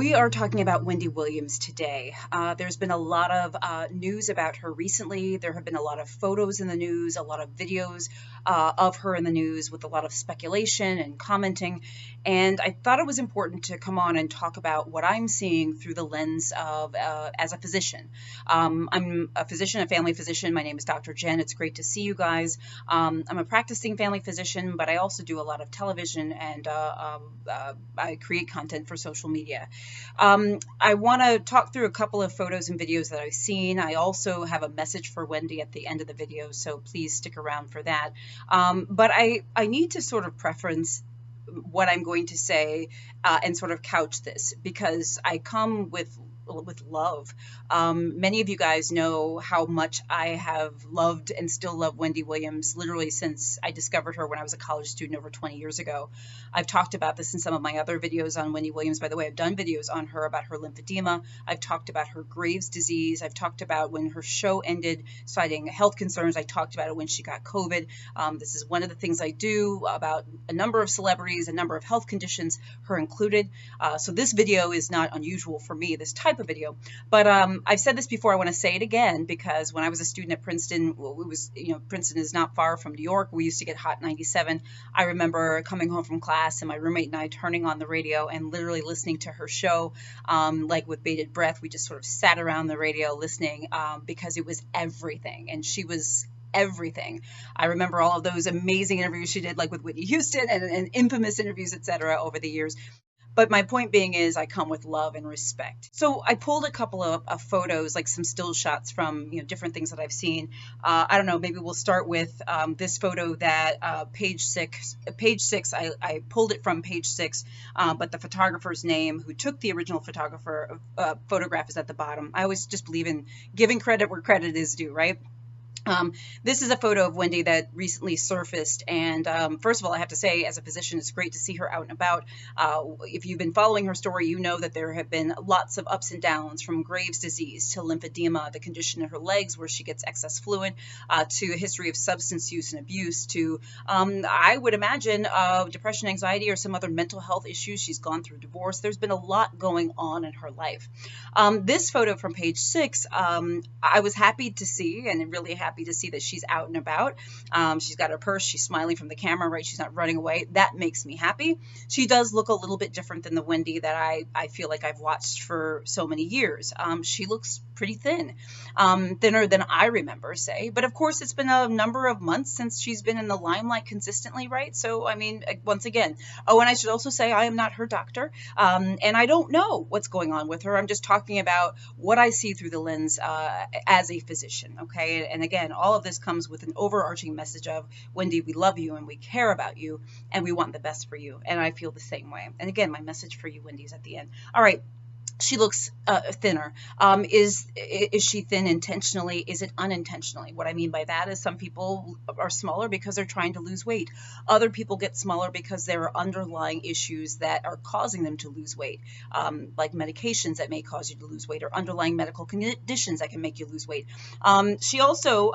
We are talking about Wendy Williams today. There's been a lot of news about her recently. There have been a lot of photos in the news, a lot of videos of her in the news with a lot of speculation and commenting. And I thought it was important to come on and talk about what I'm seeing through the lens of as a physician. I'm a physician, a family physician. My name is Dr. Jen. It's great to see you guys. I'm a practicing family physician, but I also do a lot of television and I create content for social media. I want to talk through a couple of photos and videos that I've seen. I also have a message for Wendy at the end of the video, so please stick around for that. But I need to sort of preference what I'm going to say and sort of couch this because I come with love. Many of you guys know how much I have loved and still love Wendy Williams literally since I discovered her when I was a college student over 20 years ago. I've talked about this in some of my other videos on Wendy Williams. By the way, I've done videos on her about her lymphedema. I've talked about her Graves' disease. I've talked about when her show ended, citing health concerns. I talked about it when she got COVID. This is one of the things I do about a number of celebrities, a number of health conditions, her included. So this video is not unusual for me, this type of video. But I've said this before, I want to say it again, because when I was a student at Princeton, Princeton is not far from New York. We used to get Hot 97. I remember coming home from class and my roommate and I turning on the radio and literally listening to her show, like with bated breath. We just sort of sat around the radio listening because it was everything. And she was everything. I remember all of those amazing interviews she did, like with Whitney Houston and infamous interviews, etc., over the years. But my point being is I come with love and respect. So I pulled a couple of photos, like some still shots from different things that I've seen. I don't know, maybe we'll start with this photo that page six. I pulled it from page 6, but the photographer's name who took the original photograph is at the bottom. I always just believe in giving credit where credit is due, right? This is a photo of Wendy that recently surfaced, and first of all, I have to say, as a physician, it's great to see her out and about. If you've been following her story, you know that there have been lots of ups and downs, from Graves' disease to lymphedema, the condition in her legs where she gets excess fluid, to a history of substance use and abuse, to, I would imagine, depression, anxiety, or some other mental health issues. She's gone through divorce. There's been a lot going on in her life. This photo from page 6, I was happy to see, and really happy to see that she's out and about. She's got her purse. She's smiling from the camera, right? She's not running away. That makes me happy. She does look a little bit different than the Wendy that I feel like I've watched for so many years. She looks pretty thin, thinner than I remember, say. But of course, it's been a number of months since she's been in the limelight consistently, right? So, I mean, once again, oh, and I should also say I am not her doctor, and I don't know what's going on with her. I'm just talking about what I see through the lens as a physician, okay? And again, all of this comes with an overarching message of, Wendy, we love you and we care about you and we want the best for you. And I feel the same way. And again, my message for you, Wendy, is at the end. All right. She looks thinner. Is she thin intentionally? Is it unintentionally? What I mean by that is some people are smaller because they're trying to lose weight. Other people get smaller because there are underlying issues that are causing them to lose weight, like medications that may cause you to lose weight, or underlying medical conditions that can make you lose weight. She also,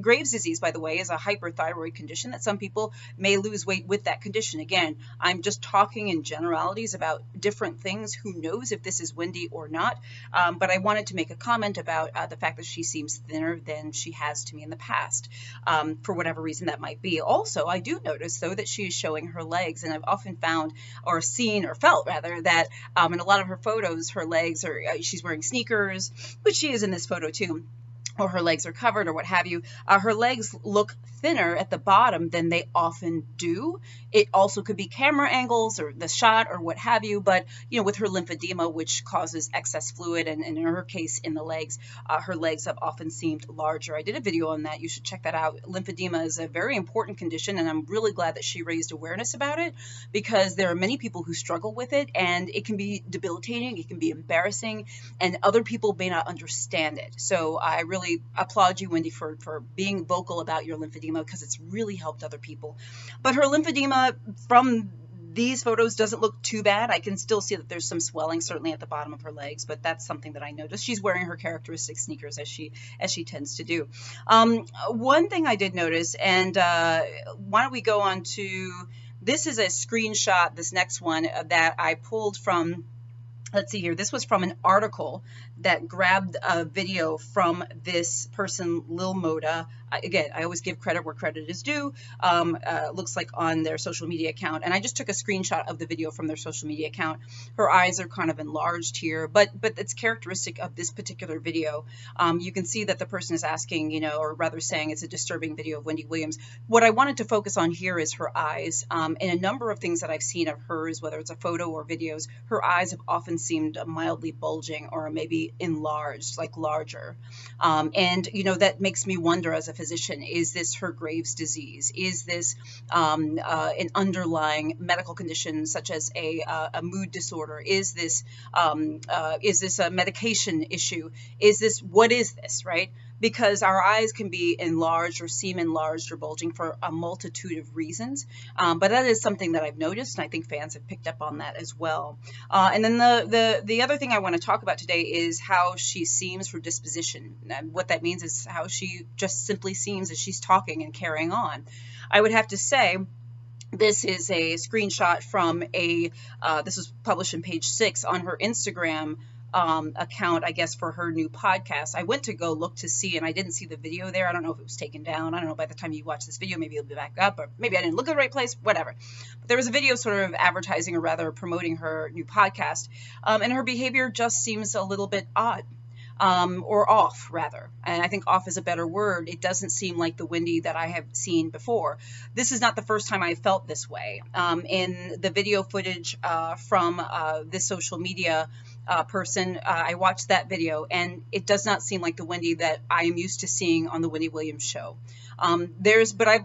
Graves' disease, by the way, is a hyperthyroid condition that some people may lose weight with that condition. Again, I'm just talking in generalities about different things. Who knows if this is Wendy or not, but I wanted to make a comment about the fact that she seems thinner than she has to me in the past, for whatever reason that might be. Also, I do notice, though, that she is showing her legs, and I've often found, or seen, or felt rather, that in a lot of her photos, her legs are, she's wearing sneakers, which she is in this photo too, or her legs are covered, or what have you. Her legs look thinner at the bottom than they often do. It also could be camera angles or the shot or what have you, but with her lymphedema, which causes excess fluid, and in her case in the legs, her legs have often seemed larger. I did a video on that. You should check that out. Lymphedema is a very important condition, and I'm really glad that she raised awareness about it, because there are many people who struggle with it, and it can be debilitating, it can be embarrassing, and other people may not understand it. So I really applaud you, Wendy, for being vocal about your lymphedema, because it's really helped other people. But her lymphedema from these photos doesn't look too bad. I can still see that there's some swelling, certainly at the bottom of her legs, but that's something that I noticed. She's wearing her characteristic sneakers, as she tends to do. One thing I did notice, and why don't we go on to, this is a screenshot, this next one, that I pulled from let's see here. This was from an article that grabbed a video from this person, Lil Moda. Again, I always give credit where credit is due. Looks like on their social media account. And I just took a screenshot of the video from their social media account. Her eyes are kind of enlarged here, but it's characteristic of this particular video. You can see that the person is asking, you know, or rather saying it's a disturbing video of Wendy Williams. What I wanted to focus on here is her eyes. In a number of things that I've seen of hers, whether it's a photo or videos, her eyes have often seemed mildly bulging or maybe enlarged, like larger. And, you know, that makes me wonder as a physician, is this her Graves' disease? Is this an underlying medical condition such as a mood disorder? Is this a medication issue? What is this, right? Because our eyes can be enlarged or seem enlarged or bulging for a multitude of reasons. But that is something that I've noticed, and I think fans have picked up on that as well. And then the other thing I want to talk about today is how she seems for disposition. And what that means is how she just simply seems as she's talking and carrying on. I would have to say, this is a screenshot from this was published in page 6 on her Instagram account, I guess, for her new podcast. I went to go look to see, and I didn't see the video there. I don't know if it was taken down. I don't know, by the time you watch this video, maybe it'll be back up, or maybe I didn't look at the right place, whatever. But there was a video sort of advertising, or rather promoting her new podcast, and her behavior just seems a little bit odd. Or off, rather. And I think off is a better word. It doesn't seem like the Wendy that I have seen before. This is not the first time I felt this way. In the video footage from this social media person, I watched that video, and it does not seem like the Wendy that I am used to seeing on the Wendy Williams show. But I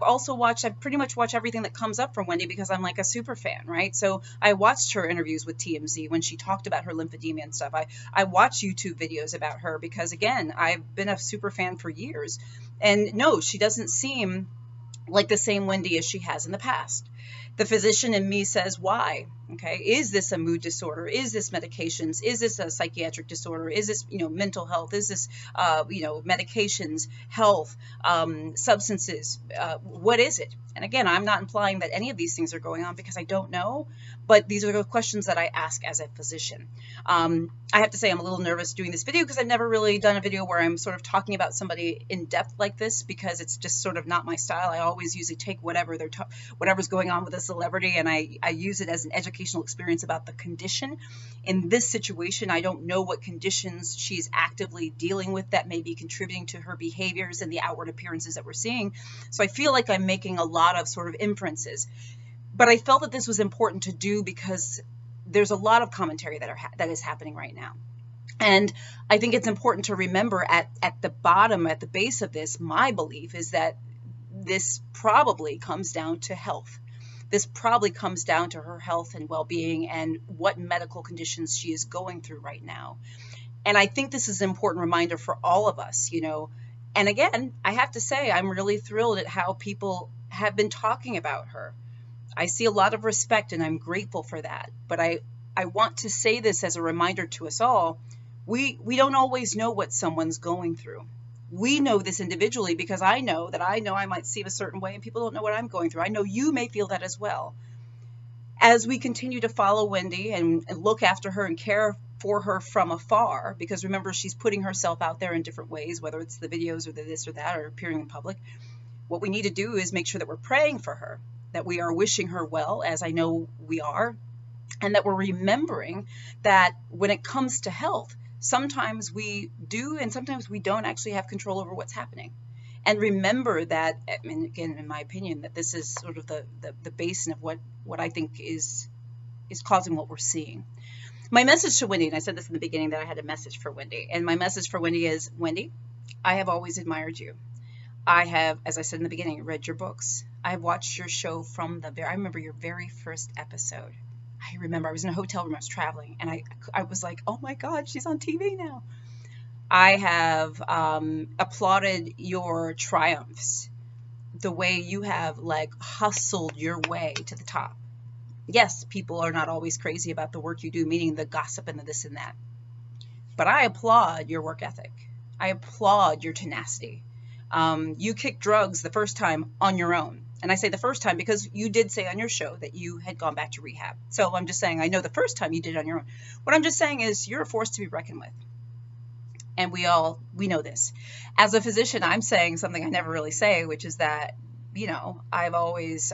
pretty much watch everything that comes up from Wendy because I'm like a super fan, right? So I watched her interviews with TMZ when she talked about her lymphedema and stuff. I watch YouTube videos about her because, again, I've been a super fan for years. And no, she doesn't seem like the same Wendy as she has in the past. The physician in me says, why? Okay, is this a mood disorder? Is this medications? Is this a psychiatric disorder? Is this, mental health? Is this, medications, health, substances? What is it? And again, I'm not implying that any of these things are going on because I don't know, but these are the questions that I ask as a physician. I have to say I'm a little nervous doing this video because I've never really done a video where I'm sort of talking about somebody in depth like this because it's just sort of not my style. I always usually take whatever's going on with a celebrity and I use it as an educational experience about the condition. In this situation, I don't know what conditions she's actively dealing with that may be contributing to her behaviors and the outward appearances that we're seeing. So I feel like I'm making a lot of sort of inferences. But I felt that this was important to do because there's a lot of commentary that is happening right now. And I think it's important to remember at the bottom, at the base of this, my belief is that this probably comes down to health. This probably comes down to her health and well-being and what medical conditions she is going through right now. And I think this is an important reminder for all of us, And again, I have to say, I'm really thrilled at how people have been talking about her. I see a lot of respect and I'm grateful for that. But I want to say this as a reminder to us all. We don't always know what someone's going through. We know this individually because I know I might seem a certain way and people don't know what I'm going through. I know you may feel that as well. As we continue to follow Wendy and look after her and care for her from afar, because remember, she's putting herself out there in different ways, whether it's the videos or the this or that or appearing in public. What we need to do is make sure that we're praying for her, that we are wishing her well, as I know we are, and that we're remembering that when it comes to health, sometimes we do and sometimes we don't actually have control over what's happening. And remember that, again, in my opinion, that this is sort of the basin of what I think is causing what we're seeing. My message to Wendy, and I said this in the beginning that I had a message for Wendy, and my message for Wendy is, Wendy, I have always admired you. I have, as I said in the beginning, read your books. I have watched your show from I remember your very first episode. I remember I was in a hotel room, I was traveling, and I was like, oh my God, she's on TV now. I have applauded your triumphs, the way you have hustled your way to the top. Yes, people are not always crazy about the work you do, meaning the gossip and the this and that. But I applaud your work ethic. I applaud your tenacity. You kicked drugs the first time on your own. And I say the first time because you did say on your show that you had gone back to rehab. So I'm just saying, I know the first time you did it on your own. What I'm just saying is you're a force to be reckoned with. And we know this. As a physician, I'm saying something I never really say, which is that, I've always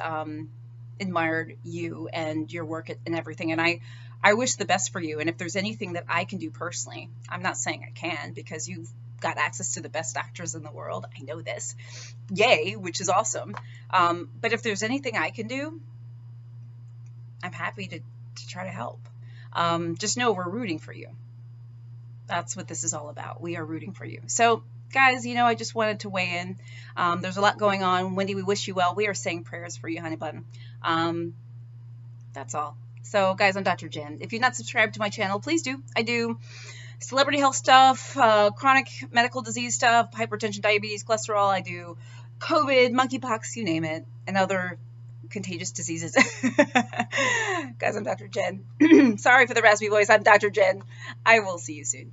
admired you and your work and everything. And I wish the best for you. And if there's anything that I can do personally, I'm not saying I can because you've got access to the best doctors in the world. I know this. Yay, which is awesome. But if there's anything I can do, I'm happy to try to help. Just know we're rooting for you. That's what this is all about. We are rooting for you. So, guys, I just wanted to weigh in. There's a lot going on. Wendy, we wish you well. We are saying prayers for you, honey bun. That's all. So, guys, I'm Dr. Jen. If you're not subscribed to my channel, please do. I do celebrity health stuff, chronic medical disease stuff, hypertension, diabetes, cholesterol. I do COVID, monkeypox, you name it, and other contagious diseases. Guys, I'm Dr. Jen. Sorry for the raspy voice. I'm Dr. Jen. I will see you soon.